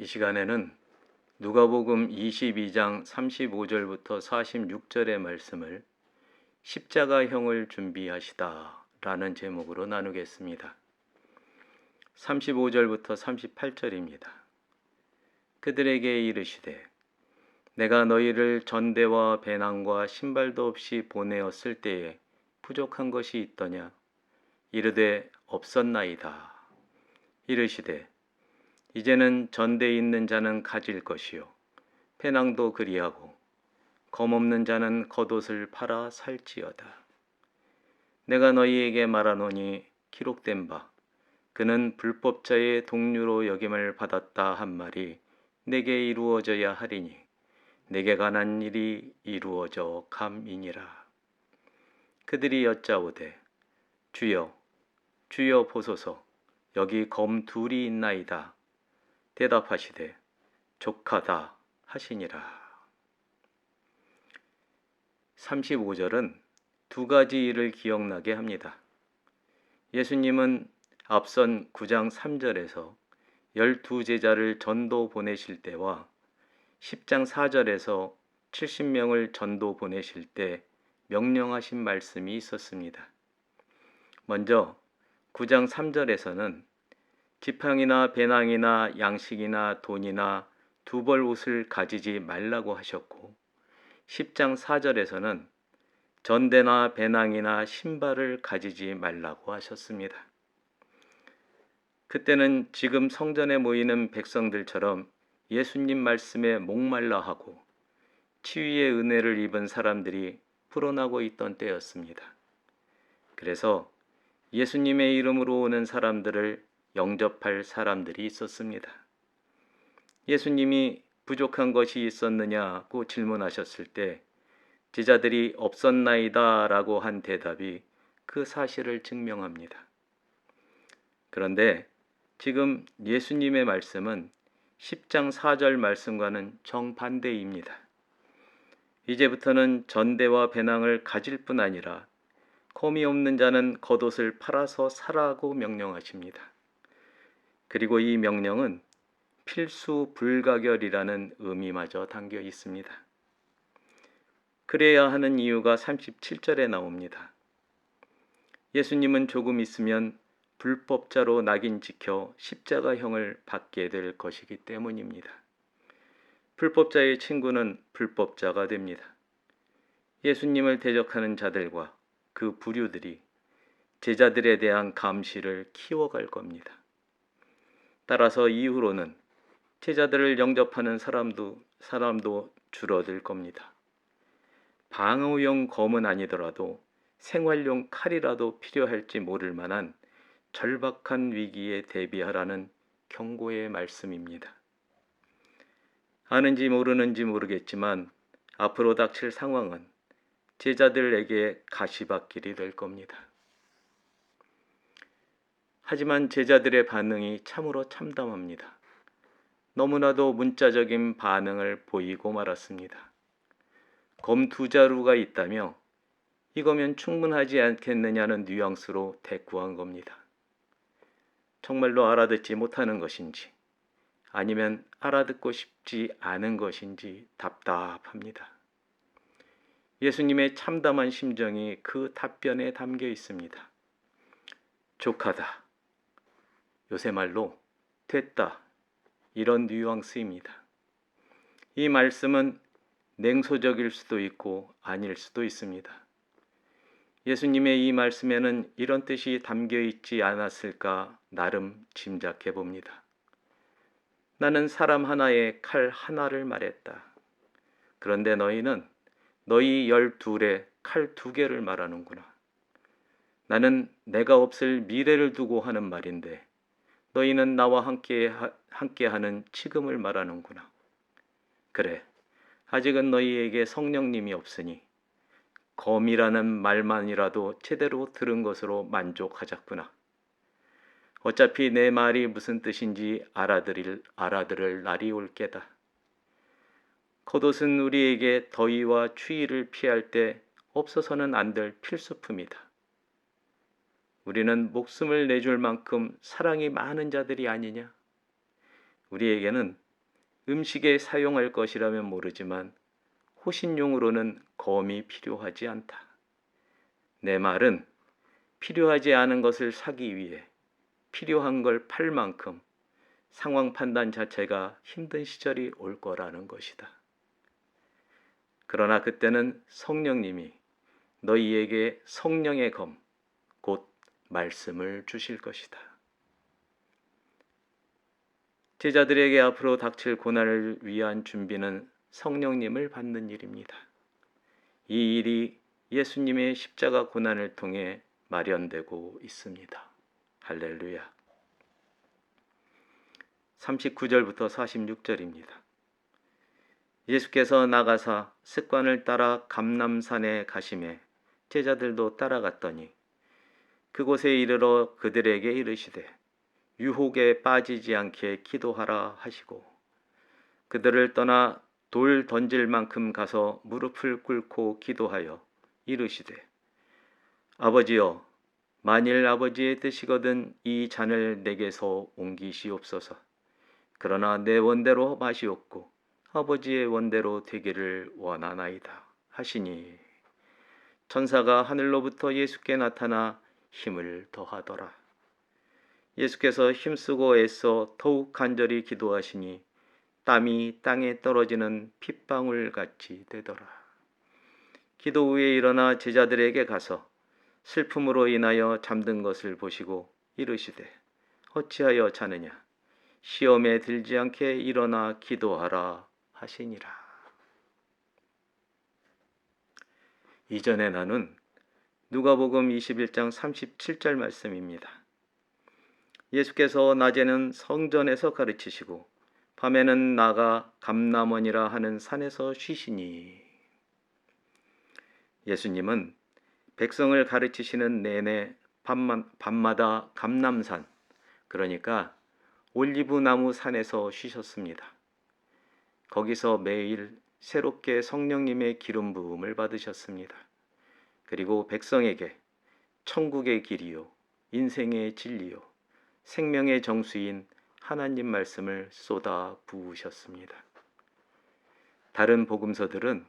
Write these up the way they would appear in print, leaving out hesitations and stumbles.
시간에는 누가복음 22장 35절부터 46절의 말씀을 십자가형을 준비하시다 라는 제목으로 나누겠습니다. 35절부터 38절입니다. 그들에게 이르시되 내가 너희를 전대와 배낭과 신발도 없이 보내었을 때에 부족한 것이 있더냐? 이르되 없었나이다. 이르시되 이제는 전대에 있는 자는 가질 것이요 배낭도 그리하고 검없는 자는 겉옷을 팔아 살지어다. 내가 너희에게 말하노니 기록된 바 그는 불법자의 동류로 여김을 받았다 한 말이 내게 이루어져야 하리니 내게 관한 일이 이루어져 감이니라. 그들이 여짜오되 주여 주여 보소서 여기 검 둘이 있나이다. 대답하시되 족하다 하시니라. 35절은 두 가지 일을 기억나게 합니다. 예수님은 앞선 9장 3절에서 12제자를 전도 보내실 때와 10장 4절에서 70명을 전도 보내실 때 명령하신 말씀이 있었습니다. 먼저 9장 3절에서는 지팡이나 배낭이나 양식이나 돈이나 두 벌 옷을 가지지 말라고 하셨고 10장 4절에서는 전대나 배낭이나 신발을 가지지 말라고 하셨습니다. 그때는 지금 성전에 모이는 백성들처럼 예수님 말씀에 목말라 하고 치유의 은혜를 입은 사람들이 불어나고 있던 때였습니다. 그래서 예수님의 이름으로 오는 사람들을 영접할 사람들이 있었습니다. 예수님이 부족한 것이 있었느냐고 질문하셨을 때 제자들이 없었나이다 라고 한 대답이 그 사실을 증명합니다. 그런데 지금 예수님의 말씀은 10장 4절 말씀과는 정반대입니다. 이제부터는 전대와 배낭을 가질 뿐 아니라 검이 없는 자는 겉옷을 팔아서 사라고 명령하십니다. 그리고 이 명령은 필수 불가결이라는 의미마저 담겨 있습니다. 그래야 하는 이유가 37절에 나옵니다. 예수님은 조금 있으면 불법자로 낙인 찍혀 십자가형을 받게 될 것이기 때문입니다. 불법자의 친구는 불법자가 됩니다. 예수님을 대적하는 자들과 그 부류들이 제자들에 대한 감시를 키워갈 겁니다. 따라서 이후로는 제자들을 영접하는 사람도 줄어들 겁니다. 방어용 검은 아니더라도 생활용 칼이라도 필요할지 모를 만한 절박한 위기에 대비하라는 경고의 말씀입니다. 아는지 모르는지 모르겠지만 앞으로 닥칠 상황은 제자들에게 가시밭길이 될 겁니다. 하지만 제자들의 반응이 참으로 참담합니다. 너무나도 문자적인 반응을 보이고 말았습니다. 검 두 자루가 있다며 이거면 충분하지 않겠느냐는 뉘앙스로 대꾸한 겁니다. 정말로 알아듣지 못하는 것인지 아니면 알아듣고 싶지 않은 것인지 답답합니다. 예수님의 참담한 심정이 그 답변에 담겨 있습니다. 족하다. 요새 말로 됐다. 이런 뉘앙스입니다. 이 말씀은 냉소적일 수도 있고 아닐 수도 있습니다. 예수님의 이 말씀에는 이런 뜻이 담겨 있지 않았을까 나름 짐작해 봅니다. 나는 사람 하나에 칼 하나를 말했다. 그런데 너희는 너희 12에 칼 2개를 말하는구나. 나는 내가 없을 미래를 두고 하는 말인데 너희는 나와 함께하는 지금을 말하는구나. 그래, 아직은 너희에게 성령님이 없으니 검이라는 말만이라도 제대로 들은 것으로 만족하자꾸나. 어차피 내 말이 무슨 뜻인지 알아들을 날이 올 게다. 겉옷은 우리에게 더위와 추위를 피할 때 없어서는 안 될 필수품이다. 우리는 목숨을 내줄 만큼 사랑이 많은 자들이 아니냐? 우리에게는 음식에 사용할 것이라면 모르지만 호신용으로는 검이 필요하지 않다. 내 말은 필요하지 않은 것을 사기 위해 필요한 걸 팔 만큼 상황 판단 자체가 힘든 시절이 올 거라는 것이다. 그러나 그때는 성령님이 너희에게 성령의 검, 곧 말씀을 주실 것이다. 제자들에게 앞으로 닥칠 고난을 위한 준비는 성령님을 받는 일입니다. 이 일이 예수님의 십자가 고난을 통해 마련되고 있습니다. 할렐루야. 39절부터 46절입니다. 예수께서 나가사 습관을 따라 감람산에 가시매 제자들도 따라갔더니 그곳에 이르러 그들에게 이르시되 유혹에 빠지지 않게 기도하라 하시고 그들을 떠나 돌 던질 만큼 가서 무릎을 꿇고 기도하여 이르시되 아버지여 만일 아버지의 뜻이거든 이 잔을 내게서 옮기시옵소서. 그러나 내 원대로 마시옵고 아버지의 원대로 되기를 원하나이다 하시니 천사가 하늘로부터 예수께 나타나 힘을 더하더라. 예수께서 힘쓰고 애써 더욱 간절히 기도하시니 땀이 땅에 떨어지는 핏방울 같이 되더라. 기도 후에 일어나 제자들에게 가서 슬픔으로 인하여 잠든 것을 보시고 이르시되 어찌하여 자느냐 시험에 들지 않게 일어나 기도하라 하시니라. 이전에 나눈 누가복음 21장 37절 말씀입니다. 예수께서 낮에는 성전에서 가르치시고 밤에는 나가 감람원이라 하는 산에서 쉬시니. 예수님은 백성을 가르치시는 내내 밤마다 감람산, 그러니까 올리브 나무 산에서 쉬셨습니다. 거기서 매일 새롭게 성령님의 기름 부음을 받으셨습니다. 그리고 백성에게 천국의 길이요, 인생의 진리요, 생명의 정수인 하나님 말씀을 쏟아 부으셨습니다. 다른 복음서들은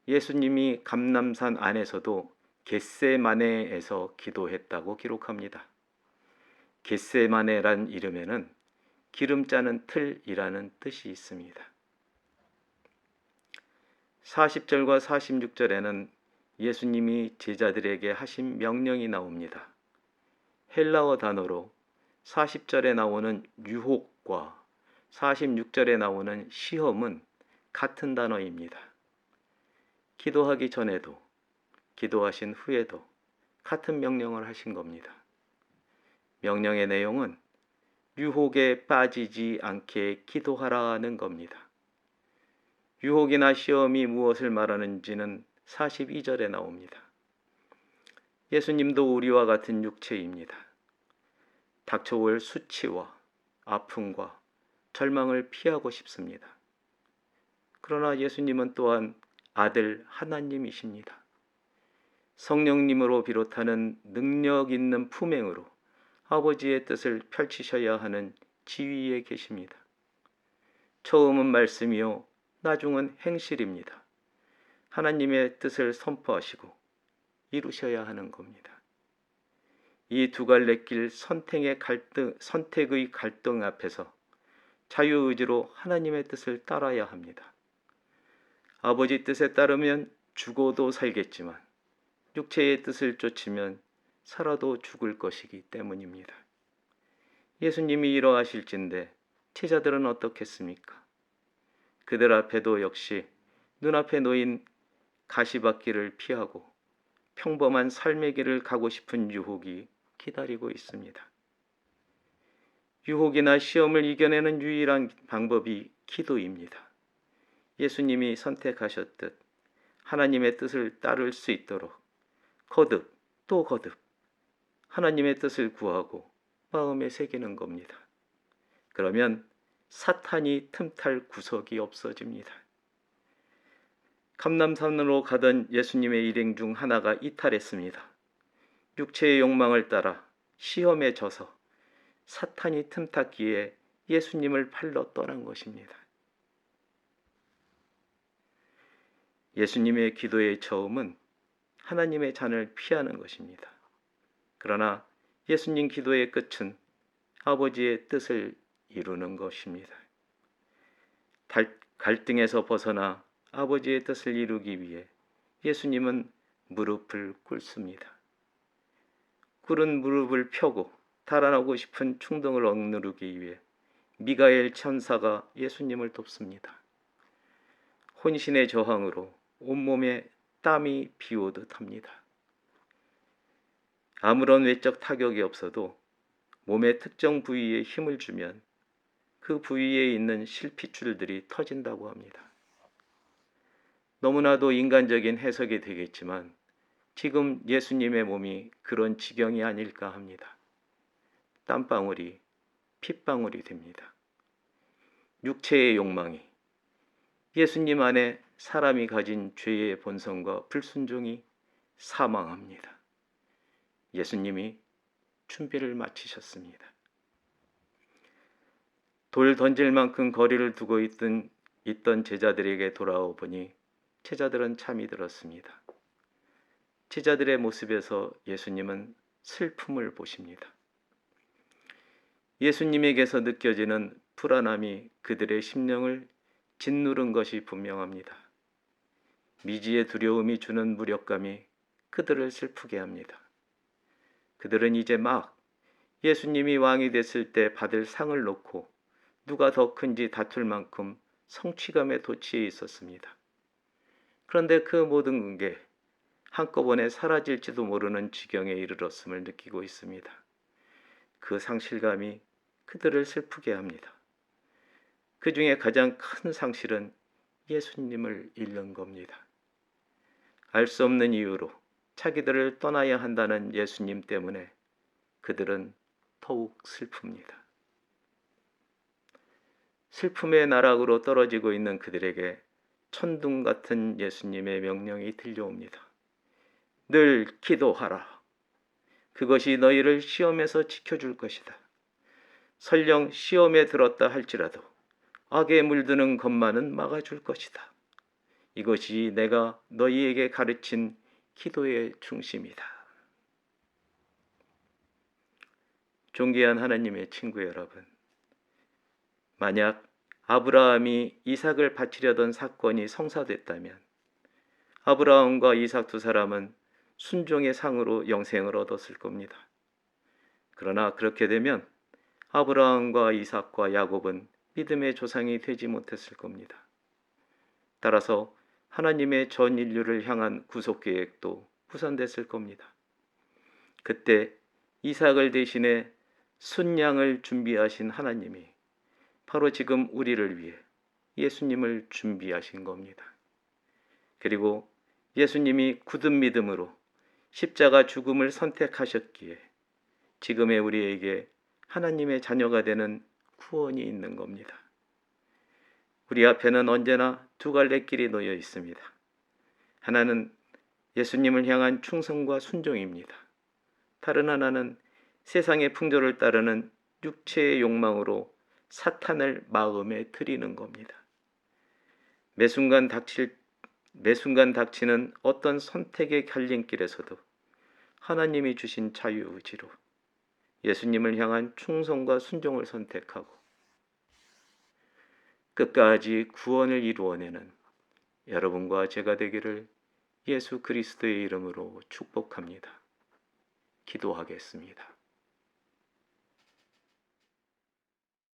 예수님이 감람산 안에서도 겟세마네에서 기도했다고 기록합니다. 겟세마네란 이름에는 기름 짜는 틀이라는 뜻이 있습니다. 40절과 46절에는 예수님이 제자들에게 하신 명령이 나옵니다. 헬라어 단어로 40절에 나오는 유혹과 46절에 나오는 시험은 같은 단어입니다. 기도하기 전에도 기도하신 후에도 같은 명령을 하신 겁니다. 명령의 내용은 유혹에 빠지지 않게 기도하라는 겁니다. 유혹이나 시험이 무엇을 말하는지는 42절에 나옵니다. 예수님도 우리와 같은 육체입니다. 닥쳐올 수치와 아픔과 절망을 피하고 싶습니다. 그러나 예수님은 또한 아들 하나님이십니다. 성령님으로 비롯하는 능력 있는 품행으로 아버지의 뜻을 펼치셔야 하는 지위에 계십니다. 처음은 말씀이요 나중은 행실입니다. 하나님의 뜻을 선포하시고 이루셔야 하는 겁니다. 이 두 갈래 길 선택의 갈등 앞에서 자유의지로 하나님의 뜻을 따라야 합니다. 아버지 뜻에 따르면 죽어도 살겠지만 육체의 뜻을 쫓으면 살아도 죽을 것이기 때문입니다. 예수님이 이러하실진데 제자들은 어떻겠습니까? 그들 앞에도 역시 눈앞에 놓인 가시밭길을 피하고 평범한 삶의 길을 가고 싶은 유혹이 기다리고 있습니다. 유혹이나 시험을 이겨내는 유일한 방법이 기도입니다. 예수님이 선택하셨듯 하나님의 뜻을 따를 수 있도록 거듭 또 거듭 하나님의 뜻을 구하고 마음에 새기는 겁니다. 그러면 사탄이 틈탈 구석이 없어집니다. 감람산으로 가던 예수님의 일행 중 하나가 이탈했습니다. 육체의 욕망을 따라 시험에 져서 사탄이 틈탔기에 예수님을 팔러 떠난 것입니다. 예수님의 기도의 처음은 하나님의 잔을 피하는 것입니다. 그러나 예수님 기도의 끝은 아버지의 뜻을 이루는 것입니다. 갈등에서 벗어나 아버지의 뜻을 이루기 위해 예수님은 무릎을 꿇습니다. 꿇은 무릎을 펴고 달아나고 싶은 충동을 억누르기 위해 미가엘 천사가 예수님을 돕습니다. 혼신의 저항으로 온몸에 땀이 비오듯 합니다. 아무런 외적 타격이 없어도 몸의 특정 부위에 힘을 주면 그 부위에 있는 실핏줄들이 터진다고 합니다. 너무나도 인간적인 해석이 되겠지만 지금 예수님의 몸이 그런 지경이 아닐까 합니다. 땀방울이 핏방울이 됩니다. 육체의 욕망이, 예수님 안에 사람이 가진 죄의 본성과 불순종이 사망합니다. 예수님이 준비를 마치셨습니다. 돌 던질 만큼 거리를 두고 있던 제자들에게 돌아오 보니 제자들은 잠이 들었습니다. 제자들의 모습에서 예수님은 슬픔을 보십니다. 예수님에게서 느껴지는 불안함이 그들의 심령을 짓누른 것이 분명합니다. 미지의 두려움이 주는 무력감이 그들을 슬프게 합니다. 그들은 이제 막 예수님이 왕이 됐을 때 받을 상을 놓고 누가 더 큰지 다툴 만큼 성취감에 도취해 있었습니다. 그런데 그 모든 게 한꺼번에 사라질지도 모르는 지경에 이르렀음을 느끼고 있습니다. 그 상실감이 그들을 슬프게 합니다. 그 중에 가장 큰 상실은 예수님을 잃는 겁니다. 알 수 없는 이유로 자기들을 떠나야 한다는 예수님 때문에 그들은 더욱 슬픕니다. 슬픔의 나락으로 떨어지고 있는 그들에게 천둥 같은 예수님의 명령이 들려옵니다. 늘 기도하라. 그것이 너희를 시험에서 지켜줄 것이다. 설령 시험에 들었다 할지라도 악에 물드는 것만은 막아줄 것이다. 이것이 내가 너희에게 가르친 기도의 중심이다. 존귀한 하나님의 친구 여러분, 만약 아브라함이 이삭을 바치려던 사건이 성사됐다면 아브라함과 이삭 두 사람은 순종의 상으로 영생을 얻었을 겁니다. 그러나 그렇게 되면 아브라함과 이삭과 야곱은 믿음의 조상이 되지 못했을 겁니다. 따라서 하나님의 전 인류를 향한 구속 계획도 무산됐을 겁니다. 그때 이삭을 대신해 순양을 준비하신 하나님이 바로 지금 우리를 위해 예수님을 준비하신 겁니다. 그리고 예수님이 굳은 믿음으로 십자가 죽음을 선택하셨기에 지금의 우리에게 하나님의 자녀가 되는 구원이 있는 겁니다. 우리 앞에는 언제나 두 갈래 길이 놓여 있습니다. 하나는 예수님을 향한 충성과 순종입니다. 다른 하나는 세상의 풍조를 따르는 육체의 욕망으로 사탄을 마음에 들이는 겁니다. 매순간 닥치는 어떤 선택의 갈림길에서도 하나님이 주신 자유의지로 예수님을 향한 충성과 순종을 선택하고 끝까지 구원을 이루어내는 여러분과 제가 되기를 예수 그리스도의 이름으로 축복합니다. 기도하겠습니다.